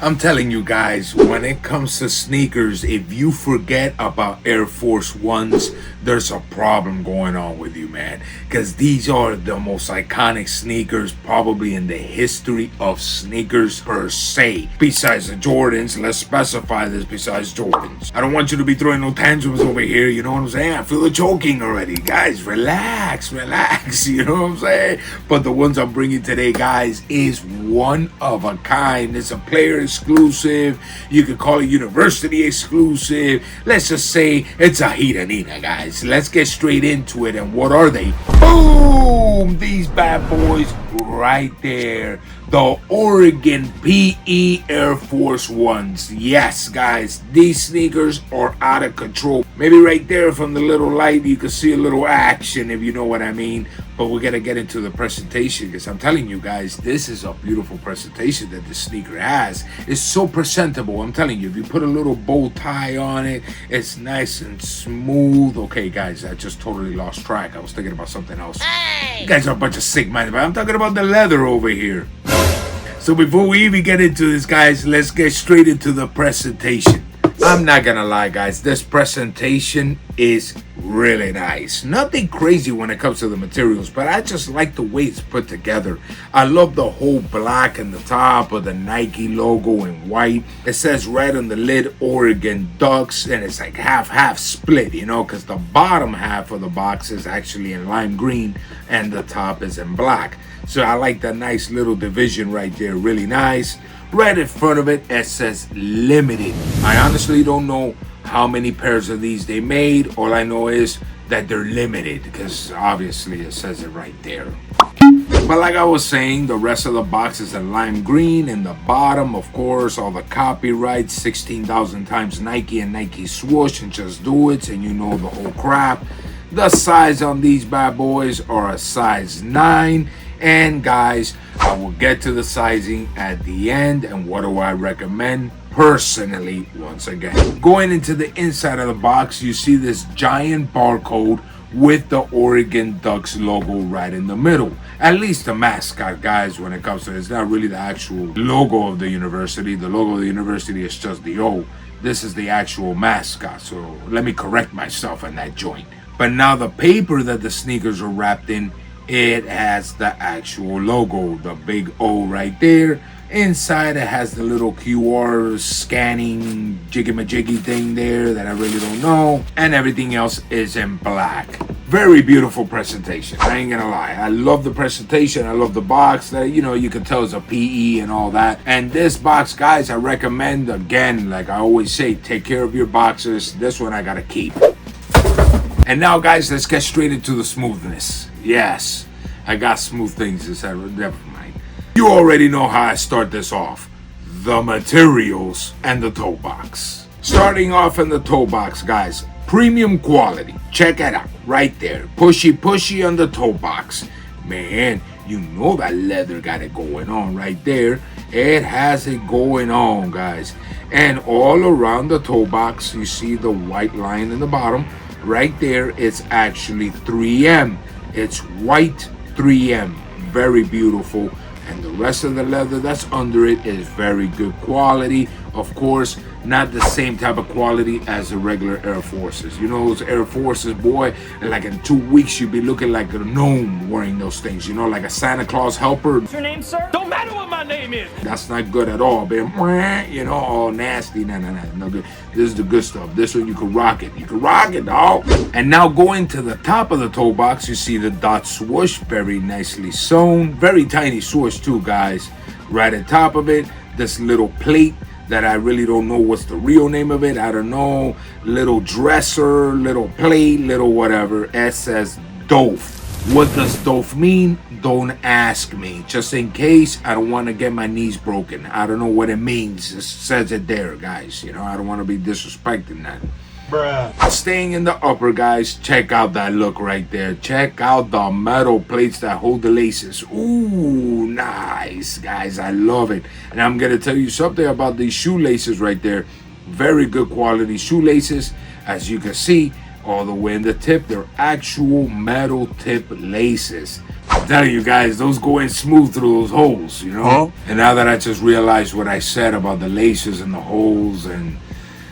I'm telling you guys, when it comes to sneakers, if you forget about Air Force Ones, there's a problem going on with you, man. Because these are the most iconic sneakers probably in the history of sneakers per se. Besides the Jordans, let's specify this besides Jordans. I don't want you to be throwing no tantrums over here, you know what I'm saying? I feel the choking already. Guys, relax, you know what I'm saying? But the ones I'm bringing today, guys, is one of a kind. It's a player exclusive. You could call it university exclusive. Let's just say it's a Hiranina, guys. Let's get straight into it. And what are they? Boom! These bad boys right there. The Oregon PE Air Force Ones. Yes, guys, these sneakers are out of control. Maybe right there from the little light you can see a little action, if you know what I mean. But we're gonna get into the presentation, because I'm telling you guys, this is a beautiful presentation that the sneaker has. It's so presentable. I'm telling you, if you put a little bow tie on it, it's nice and smooth. Okay, guys, I just totally lost track. I was thinking about something else. Hey! You guys are a bunch of sick-minded, but I'm talking about the leather over here. So before we even get into this, guys, let's get straight into the presentation. I'm not gonna lie, guys, this presentation is really nice. Nothing crazy when it comes to the materials, but I just like the way it's put together. I love the whole black in the top of the Nike logo in white. It says right on the lid, Oregon Ducks, and it's like half split, you know, because the bottom half of the box is actually in lime green and the top is in black. So I like that nice little division right there, really nice. Right in front of it, it says limited. I honestly don't know how many pairs of these they made. All I know is that they're limited, because obviously it says it right there. But like I was saying, the rest of the box is in lime green. In the bottom, of course, all the copyrights, 16,000 times Nike and Nike swoosh and just do it, and you know the whole crap. The size on these bad boys are a size 9. And guys, I will get to the sizing at the end. And what do I recommend personally? Once again, going into the inside of the box, you see this giant barcode with the Oregon Ducks logo right in the middle. At least the mascot, guys, when it comes to it. It's not really the actual logo of the university. The logo of the university is just the O. This is the actual mascot. So let me correct myself on that joint. But now the paper that the sneakers are wrapped in, it has the actual logo, the big O right there. Inside it has the little QR scanning jiggy-majiggy thing there that I really don't know. And everything else is in black. Very beautiful presentation, I ain't gonna lie. I love the presentation, I love the box. You know, you can tell it's a PE and all that. And this box, guys, I recommend, again, like I always say, take care of your boxes. This one I gotta keep. And now, guys, let's get straight into the smoothness. Yes, I got smooth things inside. Never mind. You already know how I start this off. The materials and the toe box. Starting off in the toe box, guys. Premium quality. Check it out. Right there. Pushy on the toe box. Man, you know that leather got it going on right there. It has it going on, guys. And all around the toe box, you see the white line in the bottom. Right there, it's actually 3M. It's white 3M. Very beautiful. And the rest of the leather that's under it is very good quality. Of course, not the same type of quality as the regular Air Forces. You know those Air Forces, boy, and like in 2 weeks you'd be looking like a gnome wearing those things. You know, like a Santa Claus helper. What's your name, sir? Don't matter what my name is. That's not good at all, man. You know, all nasty. No good. This is the good stuff. This one you can rock it. You can rock it, dog. And now going to the top of the toe box, you see the dot swoosh, very nicely sewn. Very tiny swoosh too, guys. Right at top of it, this little plate that I really don't know what's the real name of it. I don't know. Little dresser, little plate, little whatever. It says DOF. What does DOF mean? Don't ask me. Just in case, I don't want to get my knees broken. I don't know what it means. It says it there, guys. You know, I don't want to be disrespecting that. Bruh. Staying in the upper, guys, check out that look right there. Check out the metal plates that hold the laces. Ooh, nice, guys. I love it. And I'm going to tell you something about these shoelaces right there. Very good quality shoelaces. As you can see, all the way in the tip, they're actual metal tip laces. I'm telling you guys, those go in smooth through those holes, you know? Huh? And now that I just realized what I said about the laces and the holes, and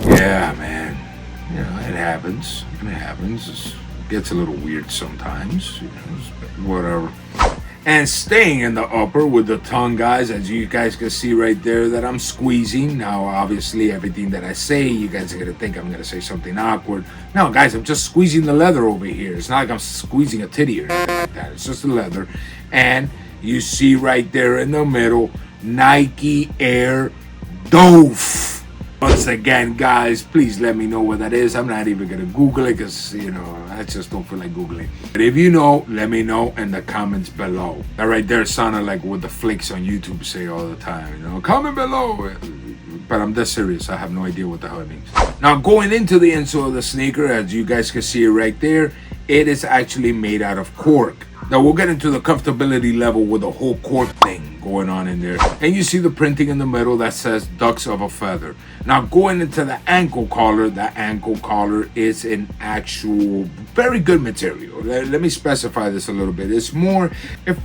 yeah, man, you know, it happens. It happens. It gets a little weird sometimes, you know, whatever. And staying in the upper with the tongue, guys, as you guys can see right there that I'm squeezing. Now, obviously, everything that I say, you guys are going to think I'm going to say something awkward. No, guys, I'm just squeezing the leather over here. It's not like I'm squeezing a titty or anything like that. It's just the leather. And you see right there in the middle, Nike Air Dove. Once again, guys, please let me know what that is. I'm not even going to Google it because, you know, I just don't feel like Googling. But if you know, let me know in the comments below. That right there sounded like what the flicks on YouTube say all the time, you know, comment below. But I'm dead serious. I have no idea what the hell it means. Now, going into the insole of the sneaker, as you guys can see it right there, it is actually made out of cork. Now we'll get into the comfortability level with the whole cork thing going on in there. And you see the printing in the middle that says ducks of a feather. Now going into the ankle collar is an actual very good material. Let me specify this a little bit. It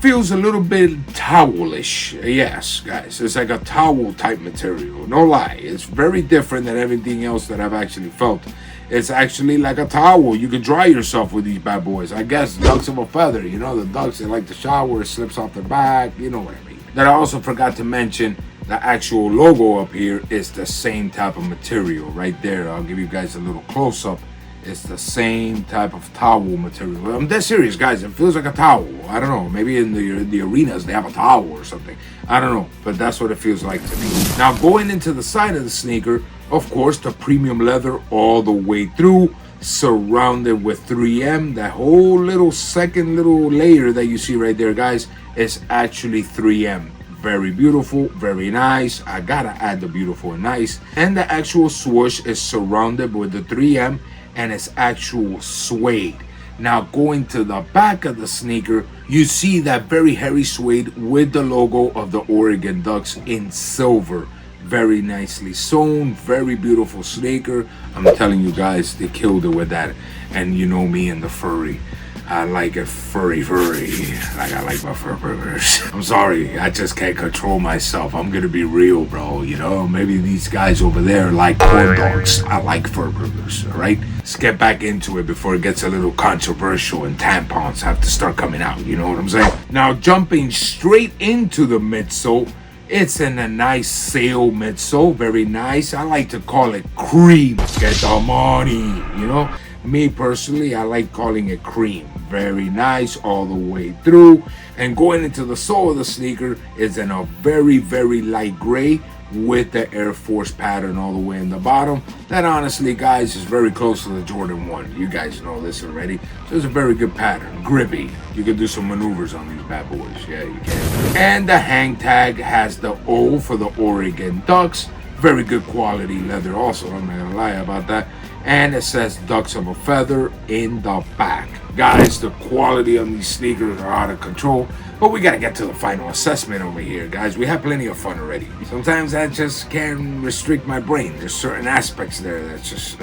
feels a little bit towelish. Yes, guys, it's like a towel type material. No lie, it's very different than everything else that I've actually felt. It's actually like a towel. You can dry yourself with these bad boys. I guess ducks of a feather. You know, the ducks, they like to shower, it slips off their back. You know what I mean. Then I also forgot to mention the actual logo up here is the same type of material right there. I'll give you guys a little close-up. It's the same type of towel material. I'm dead serious, guys. It feels like a towel. I don't know. Maybe in the arenas they have a towel or something. I don't know. But that's what it feels like to me. Now, going into the side of the sneaker, of course, the premium leather all the way through, surrounded with 3M. That whole little second little layer that you see right there, guys, is actually 3M. Very beautiful, very nice. I gotta add the beautiful and nice. And the actual swoosh is surrounded with the 3M and it's actual suede. Now going to the back of the sneaker, you see that very hairy suede with the logo of the Oregon Ducks in silver. Very nicely sewn, very beautiful sneaker. I'm telling you guys, they killed it with that. And you know me and the furry. I like it furry. Like I like my fur burgers. I'm sorry, I just can't control myself. I'm gonna be real, bro. You know, maybe these guys over there like corn dogs. I like fur burgers, all right? Let's get back into it before it gets a little controversial and tampons have to start coming out. You know what I'm saying? Now, jumping straight into the midsole, it's in a nice sail midsole, very nice. I like to call it cream. Get the money, you know? Me personally, I like calling it cream. Very nice all the way through. And going into the sole of the sneaker is in a very light gray with the Air Force pattern all the way in the bottom. That honestly, guys, is very close to the Jordan 1. You guys know this already. So it's a very good pattern. Grippy. You can do some maneuvers on these bad boys. Yeah, you can. And the hang tag has the O for the Oregon Ducks. Very good quality leather also. I'm not gonna lie about that. And it says ducks of a feather in the back. Guys, the quality on these sneakers are out of control. But we gotta get to the final assessment over here, guys. We have plenty of fun already. Sometimes I just can't restrict my brain. There's certain aspects there that's just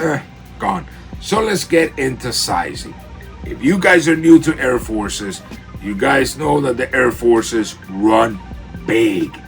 gone. So let's get into sizing. If you guys are new to Air Forces, you guys know that the Air Forces run big.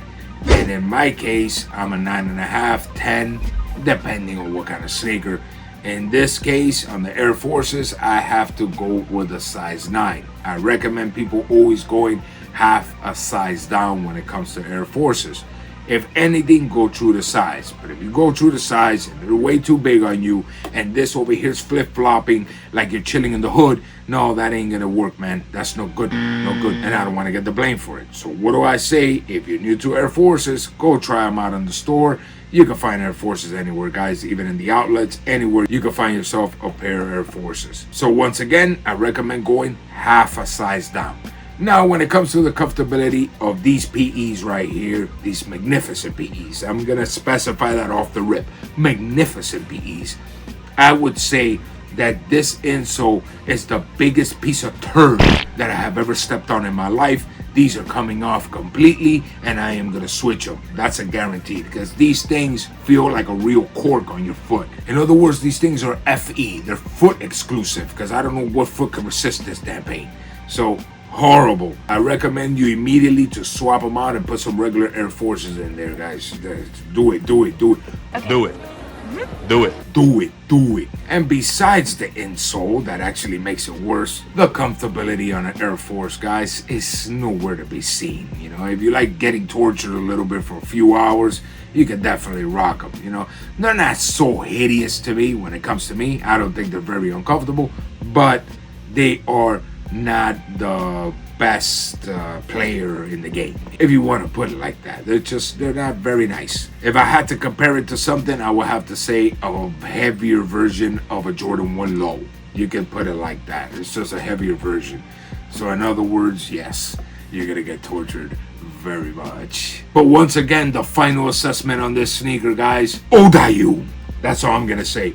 And in my case, I'm a 9.5, 10, depending on what kind of sneaker. In this case, on the Air Forces, I have to go with a size 9. I recommend people always going half a size down when it comes to Air Forces. If anything, go true to size. But if you go true to size and they're way too big on you, and this over here is flip-flopping like you're chilling in the hood, no, that ain't gonna work, man. That's no good, no good. And I don't want to get the blame for it. So what do I say? If you're new to Air Forces, go try them out in the store. You can find Air Forces anywhere, guys, even in the outlets, anywhere you can find yourself a pair of Air Forces. So once again, I recommend going half a size down. Now, when it comes to the comfortability of these PEs right here, these magnificent PEs, I'm going to specify that off the rip. Magnificent PEs. I would say that this insole is the biggest piece of turd that I have ever stepped on in my life. These are coming off completely, and I am going to switch them. That's a guarantee, because these things feel like a real cork on your foot. In other words, these things are FE. They're foot exclusive, because I don't know what foot can resist this damn pain. So horrible. I recommend you immediately to swap them out and put some regular Air Forces in there, guys. Do it. Do it. Do it. Do it. And besides the insole that actually makes it worse, the comfortability on an Air Force, guys, is nowhere to be seen. You know, if you like getting tortured a little bit for a few hours, you can definitely rock them. You know, they're not so hideous to me when it comes to me. I don't think they're very uncomfortable, but they are not the best player in the game, if you want to put it like that. They're not very nice. If I had to compare it to something, I would have to say a heavier version of a Jordan 1 low. You can put it like that. It's just a heavier version. So in other words, yes, you're gonna get tortured very much. But once again, the final assessment on this sneaker, guys, Odayu. That's all I'm gonna say.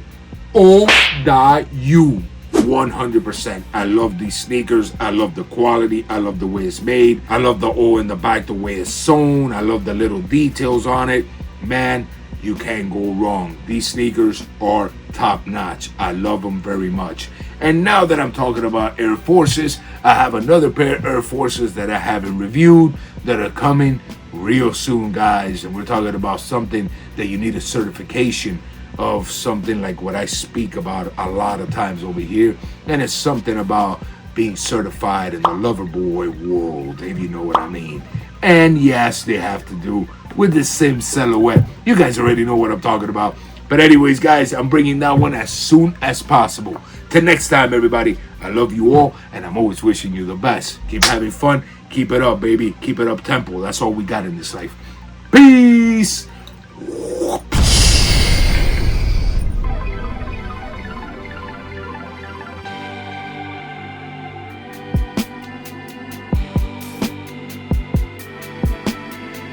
Odayu. 100%. I love these sneakers. I love the quality. I love the way it's made. I love the O in the back, the way it's sewn. I love the little details on it. Man, you can't go wrong. These sneakers are top notch. I love them very much. And now that I'm talking about Air Forces, I have another pair of Air Forces that I haven't reviewed that are coming real soon, guys. And we're talking about something that you need a certification of, something like what I speak about a lot of times over here, and it's something about being certified in the lover boy world, if you know what I mean. And yes, they have to do with the same silhouette. You guys already know what I'm talking about. But anyways, guys, I'm bringing that one as soon as possible. Till next time, everybody, I love you all, and I'm always wishing you the best. Keep having fun. Keep it up, baby. Keep it up tempo. That's all we got in this life. Peace.